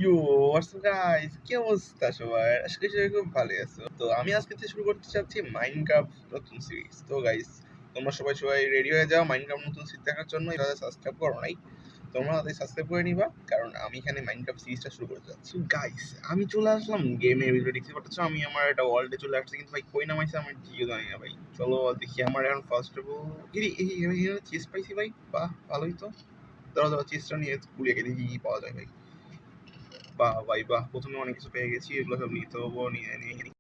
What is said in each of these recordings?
ইয়ো WhatsApp guys, কি অবস্থা সবার? আশা করি সবাই খুব ভালো আছো। তো আমি আজকে থেকে শুরু করতে চাচ্ছি মাইনক্রাফট নতুন সিরিজ। তো গাইস, তোমরা সবাই রেডি হয়ে যাও মাইনক্রাফট নতুন সিরিজ দেখার জন্য। যারা সাবস্ক্রাইব করো নাই, তোমরা তাদের সাবস্ক্রাইব করে নিবা, কারণ আমি এখানে মাইনক্রাফট সিরিজটা শুরু করতে যাচ্ছি। গাইস, আমি চলে আসলাম গেমের ভিতরে। দেখতে পাচ্ছ আমি আমার একটা ওয়ার্ল্ডে চলে আসছি, কিন্তু ভাই কই নামাইছে আমার জিও জানি না ভাই। চলো দেখি। আমার এখন ফার্স্ট অফ অল এই চিজ পাইছি ভাই। বাহ, ভালোই তো। ধরো চিজটা নিয়ে পুড়িয়ে দেখি কি পাওয়া যায় ভাই। বাহ ভাই বাহ, প্রথমে অনেক কিছু পেয়ে গেছি, এগুলো সব নিতে হবো। নিয়ে নিয়ে নিই।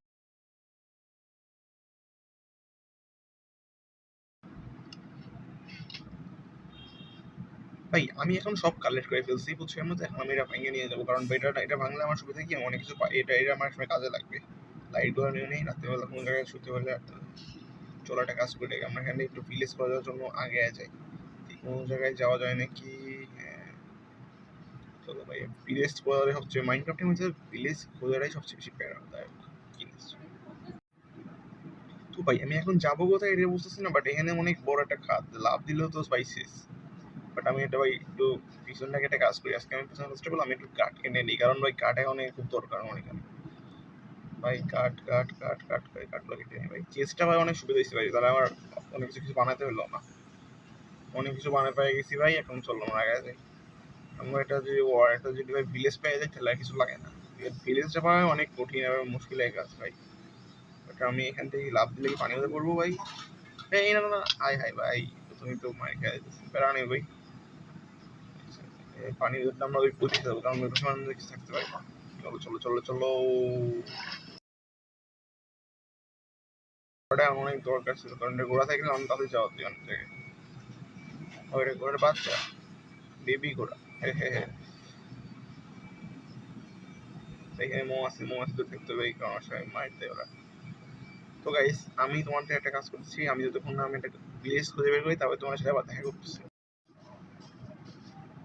ভাই আমি এখন সব কালেক্ট করে ফেলছি, বুঝছো? এর মধ্যে এখন আমি এটা ভেঙে নিয়ে যাবো, কারণ এটা ভাঙলে আমার সুবিধা কি, অনেক কিছু এটা আমার সময় কাজে লাগবে। লাইটগুলো নিয়ে নেই, রাত্রেবেলা কোনো জায়গায় শুতে হলে চলো একটা কাজ করে আমরা এখানে একটু ভিলেজ করার জন্য আগে যাই। কোনো জায়গায় যাওয়া যায় নাকি? হ্যাঁ, চলো ভাই। ভিলেজ করার সবচেয়ে মাইনক্রাফটের মধ্যে ভিলেজ খোঁজাটাই সবচেয়ে বেশি প্যারাদায়ক জিনিস। তো ভাই আমি এখন যাবো কোথায় এটা বুঝতেছি না, বাট এখানে অনেক বড় একটা খাদ, লাভ দিলেও তো স্পাইসেস। বাট আমি এটা ভাই একটু পিছনটাকে একটা কাজ করি। আজকে আমি পিছনে ফার্স্ট অফ অল আমি একটু কাঠ কিনে নিই, কারণ ভাই কাঠ এখন খুব দরকার আমার এখানে। ভাই কাঠ কাঠ কাঠ কাঠ করে কাঠগুলো কেটে নিই ভাই। চেষ্টা ভাই অনেক সুবিধা হয়েছে ভাই, তাহলে আমার অনেক কিছু কিছু বানাতে হলো না। অনেক কিছু বানাতে পেয়ে গেছি ভাই। এখন চলো আমরা আগে যাই। আমরা এটা যদি ভাই ভিলেজ পেয়ে যাই তাহলে আর কিছু লাগে না। ভিলেজটা পাওয়া অনেক কঠিন এবং মুশকিলের কাজ ভাই। বাট আমি এখান থেকে লাভ দিলে কি পানি হতে পড়বো ভাই? এই না না না, হাই হাই ভাই, তুমি তো মার খেয়ে বেড়া নেই ভাই। পানি আমরা ওই পৌঁছে যাবো, কারণ ওই সময় আমরা কিছু থাকতে পারি না। চলো চলো চলো চলো। ওটা অনেক দরকার ছিল, কারণ এটা ঘোড়া থাকলে আমি তাদের যাওয়া দিই অনেক জায়গায়। ওইটা ঘোড়ার বাচ্চা, বেবি ঘোড়া। হ্যাঁ হ্যাঁ হ্যাঁ। এখানে মৌ আছে তো থাকতে হবে, এই কারণে সবাই মারতে ওরা। তো গাইস, আমি তোমার থেকে একটা কাজ করছি। আমি যতক্ষণ না আমি একটা প্লেস খুঁজে বের করি, তবে তোমার সাথে আবার দেখা করতেছি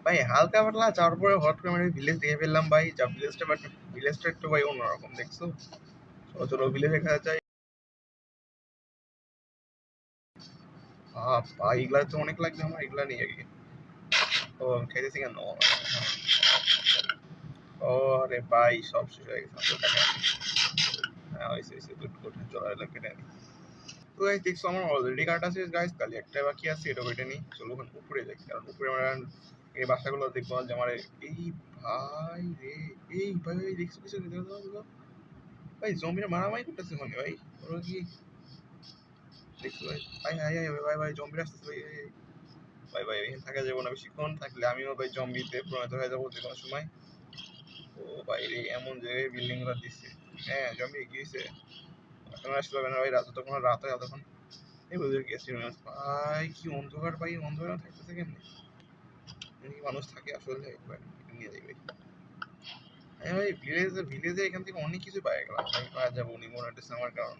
ভাই। হালকা পাতলা যাওয়ার পরে হট করে আমি ভিলেজ দেখে ফেললাম ভাই। যা ভিলেজটা, বাট ভিলেজটা একটু ভাই অন্যরকম, দেখছো? চলো চলো ভিলেজে দেখা যায়। ভাই এগুলা তো অনেক লাগবে আমার, এগুলা নিয়ে গিয়ে। ও খাইতেছি কেন? ও আরে ভাই, সব শেষ হয়ে গেছে আমাদের টাকা। হ্যাঁ হয়েছে হয়েছে, গুড গুড, চলো এটা কেটে নিই। তো গাইস দেখছো আমার অলরেডি কার্ড আছে গাইস, খালি একটা বাকি আছে, এটা কেটে নিই। চলো ওখানে উপরে যাই, কারণ উপরে আমরা এই বাসাগুলো দেখবো যে আমার এই ভাই রে। এই ভাই ভাই দেখছো কিছু দেখো ভাই, জম্বিরা মারামারি করতেছে মানে ভাই। ওরা কি দেখছো ভাই? ভাই হাই হাই ভাই ভাই, জম্বিরা আসতেছে ভাই। ভাই ভাই এখানে থাকা যাবো না বেশিক্ষণ, থাকলে আমিও ভাই জম্বিতে পরিণত হয়ে যাবো যে কোনো সময়। ও ভাই রে, এমন জায়গায় বিল্ডিং গুলো দিচ্ছে। হ্যাঁ জম্বি গিয়েছে, এখন আসতে পারবে না ভাই। রাত যতক্ষণ রাত হয় ততক্ষণ এই বুঝে গেছি। ভাই কি অন্ধকার ভাই, অন্ধকার থাকতেছে কেমনি? এখানে কি মানুষ থাকে আসলে? ভাই নিয়ে যাই ভাই। হ্যাঁ ভাই, ভিলেজে এখান থেকে অনেক কিছু পাই গেলাম ভাই। পাওয়া যাবো নি মনে হচ্ছে আমার, কারণ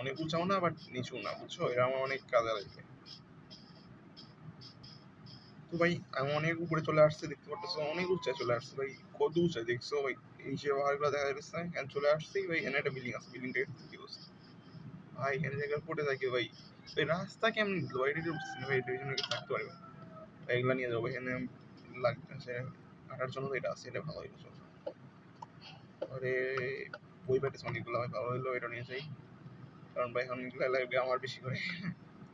অনেক উঁচাও না বাট নিচু না, বুঝছো? এটা আমার অনেক কাজে লাগবে। তো ভাই আমি অনেক উপরে চলে আসছে, দেখতে পারতেছো অনেক উঁচায় চলে আসছে ভাই। কত উঁচায় দেখছো ভাই? এই যে পাহাড়গুলো দেখা যাচ্ছে, এখানে চলে আসছি ভাই। এখানে একটা বিল্ডিং আছে, বিল্ডিংটা কি অবস্থা ভাই? এখানে জায়গায় পড়ে থাকি ভাই। ভাই রাস্তা কেমন দিল ভাই? এটা বুঝছি না ভাই, এটার জন্য কি থাকতে পারবে? ভাই এগুলা নিয়ে যাবো। এখানে লাগছে হাঁটার জন্য, তো এটা আছে, এটা ভালো হইলো। চলো। আরে বই পাইতেছে অনেকগুলো ভাই, ভালো হইলো, এটা নিয়ে যাই। কারণ ভাই এখন এগুলো লাগবে আমার বেশি করে।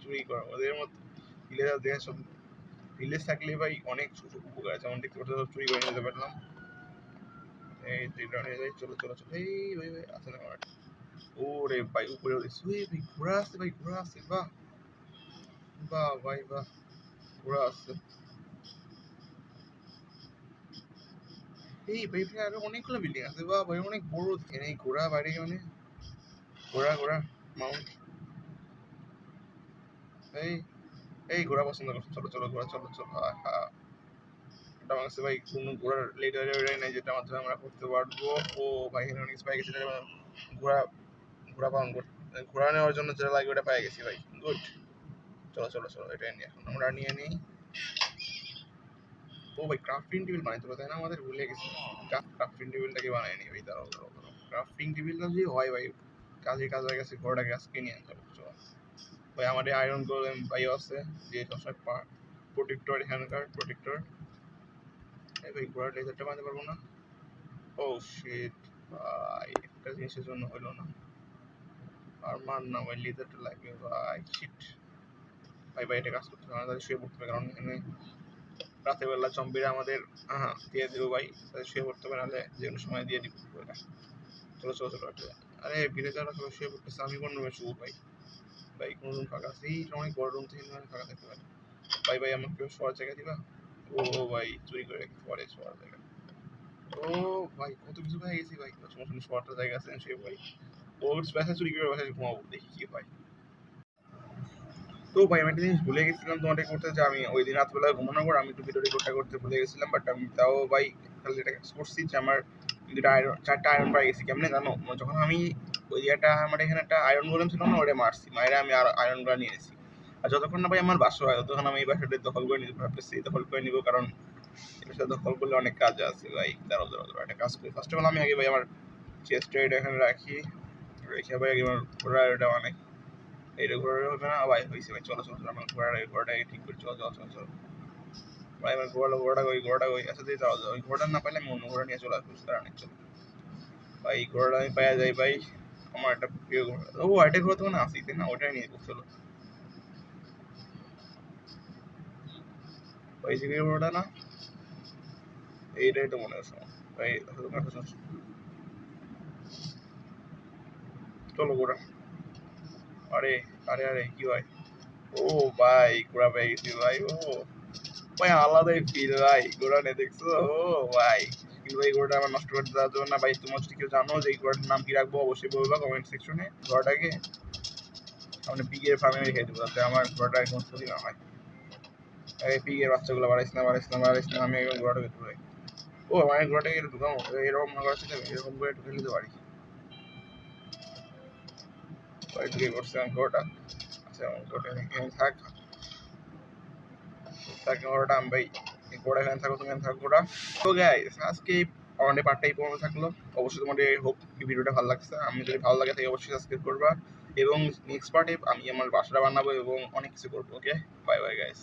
চুরি করা ওদের মতো ভিলেজ দেখে সব। ভিলেজ থাকলে ভাই অনেক উপকার আছে, যেমন দেখতে পাচ্ছ সব চুরি করে নিতে পারলাম। এই যেটা নিয়ে যাই। চলো চলো চলো। এই ভাই ভাই আছে না আমার? ওরে ভাই উপরে উঠেছি। ওই ভাই ঘোড়া আছে ভাই, ঘোড়া আছে। বাহ বাহ ভাই বাহ, ঘোড়া আছে। এই ভাই ভাই আরো অনেকগুলো বিল্ডিং আছে। বাহ ভাই অনেক বড়। দেখেন এই ঘোড়া বাড়ি মানে, ঘোড়া ঘোড়া মাউন্ট। এই এই ঘোড়া পছন্দ করছো? চলো চলো ঘোড়া, চলো চলো। হ্যাঁ, এটা আমার কাছে ভাই কোনো ঘোড়ার লেডার নাই যেটা মাধ্যমে আমরা করতে পারবো। ও ভাই এখানে অনেক পাই গেছি। ঘোড়া, ঘোড়া পালন করতে, ঘোড়া নেওয়ার জন্য যেটা লাগে ওটা পাই গেছি ভাই। গুড। চলো চলো চলো, এটা নিয়ে এখন আমরা নিয়ে নিই। ও ভাই ক্রাফটিং টেবিল বানাইতে হবে তাই না? আমাদের ভুলে গেছি। ক্রাফটিং টেবিলটাকে বানাই নি ভাই। দাঁড়াও দাঁড়াও দাঁড়াও, ক্রাফটিং টেবিলটা যদি হয় ভাই, কাজ হয়ে গেছে। ঘোড়াটাকে আজকে নিয়ে যাবো। চলো ভাই, আমাদের আয়রন গোলেম ভাই আছে, যে সবসময় প্রোটেক্টর, এখানকার প্রোটেক্টর। এই ভাই ঘোড়ার লেজারটা বানাতে পারবো না। ও শিট ভাই, একটা জিনিসের জন্য হলো না। আর মান না ভাই, লেজারটা লাগবে ভাই। শিট ভাই, ভাই এটা কাজ করতে হবে না, তাহলে শুয়ে পড়তে হবে, কারণ এখানে রাতের বেলা জম্বিরা আমাদের দিয়ে দেবো ভাই, তাহলে শুয়ে পড়তে হবে, নাহলে যে কোনো সময় দিয়ে দিব। চলো চলো চলো একটা। আরে ভিলেজাররা সবাই শুয়ে পড়তেছে, আমি কোন রুমে শুবো ভাই? ভাই কোন রুম ফাঁকা আছে? এইটা অনেক বড় রুম, থেকে ফাঁকা থাকতে পারে। ভাই ভাই আমাকে কেউ শোয়ার জায়গা দিবা? ও ভাই চুরি করে রেখে পরে শোয়ার জায়গা। ও ভাই কত কিছু হয়ে গেছি ভাই, সমস্যা শোয়ারটা জায়গা আছে শুয়ে ভাই। ওর বাসায় চুরি করে বাসায় ঘুমাবো, দেখি কি হয়। তো ভাই আমি একটা জিনিস ভুলে গেছিলাম তোমাদের করতে, যে আমি ওই দিন রাতবেলা ঘুমানোর পর আমি একটু ভিডিও রেকর্ডটা করতে ভুলে গেছিলাম, বাট আমি তাও ভাই তাহলে এটা করছি যে আমার চারটা আয়রন পাই গেছি। কেমনে জানো? যখন আমি ওই জায়গাটা আমার এখানে একটা আয়রন গোলেম ছিল না, ওটা মারছি, মায়েরা আমি আর আয়রন গুলো নিয়ে এসেছি। আর যতক্ষণ না ভাই আমার বাসা হয় ততক্ষণ আমি এই বাসাটা দখল করে নিতে ভাবতেছি, দখল করে নিবো, কারণ এই বাসা দখল করলে অনেক কাজ আছে ভাই। দাঁড়াও দাঁড়াও দাঁড়াও, একটা কাজ করি। ফার্স্ট অফ অল আমি আগে ভাই আমার চেস্ট এটা এখানে রাখি, রেখে ভাই আগে আমার ঘোড়াটা অনেক এটা ঘোড়া হবে না ভাই, হয়েছে ভাই। চলো চলো চলো, আমার ঘোড়াটাকে ঠিক করে চলো চলো চলো চলো ভাই। আমার ঘোড়াটা ওই আচ্ছা দিয়ে যাওয়া যায়, ওই ঘোড়াটা না পাইলে আমি অন্য ঘোড়া নিয়ে চলে আসবো, তারা অনেক চলো ভাই। ঘোড়াটা আমি পাওয়া যাই ভাই, আমার একটা প্রিয় ঘোড়া। ও একটা ঘোড়া তো মানে আসিতে না, ওটাই নিয়ে যাবো চলো ভাই। যে ঘোড়াটা না, এইটাই তো মনে হচ্ছে ভাই। চলো ঘোড়া। আরে আরে আরে কি ভাই? ও ভাই ঘোড়া পেয়ে গেছি ভাই। ও ভাই আলাদাই ফিল ভাই, ঘোড়া নিয়ে দেখছো? ও ভাই, কিন্তু এই ঘোড়াটা আমার নষ্ট করতে দেওয়ার জন্য না ভাই। তোমার যদি কেউ জানো যে এই ঘোড়াটার নাম কি রাখবো, অবশ্যই বলবা কমেন্ট সেকশনে। ঘোড়াটাকে আমরা পিগের ফার্মে রেখে দেবো, যাতে আমার ঘোড়াটা একদম ক্ষতি না হয়। এই পিগের বাচ্চাগুলো বাড়াইস না বাড়াইস না বাড়াইস না, আমি একদম ঘোড়াটাকে ধরে। ও আমার ঘোড়াটাকে ঢুকাবো, এরকম মনে করছে এরকম করে ঢুকে নিতে পারি। ঢুকে করছে আমি ঘোড়াটা। আচ্ছা আমার ঘোড়াটা এখানে থাক, থাক ঘোড়াটা আমি ভাই। ঘোড়া এখানে থাকো, তুমি এখানে থাকো ঘোড়া। তো গাইস আজকে আমাদের পার্টটাই পর্যন্ত থাকলো। অবশ্যই তোমাদের হোপ এই ভিডিওটা ভালো লাগছে। আমি যদি ভালো লাগে তাহলে অবশ্যই সাবস্ক্রাইব করবা, এবং নেক্সট পার্টে আমি আমার বাসাটা বানাবো এবং অনেক কিছু করবো। ওকে, বাই বাই গাইস।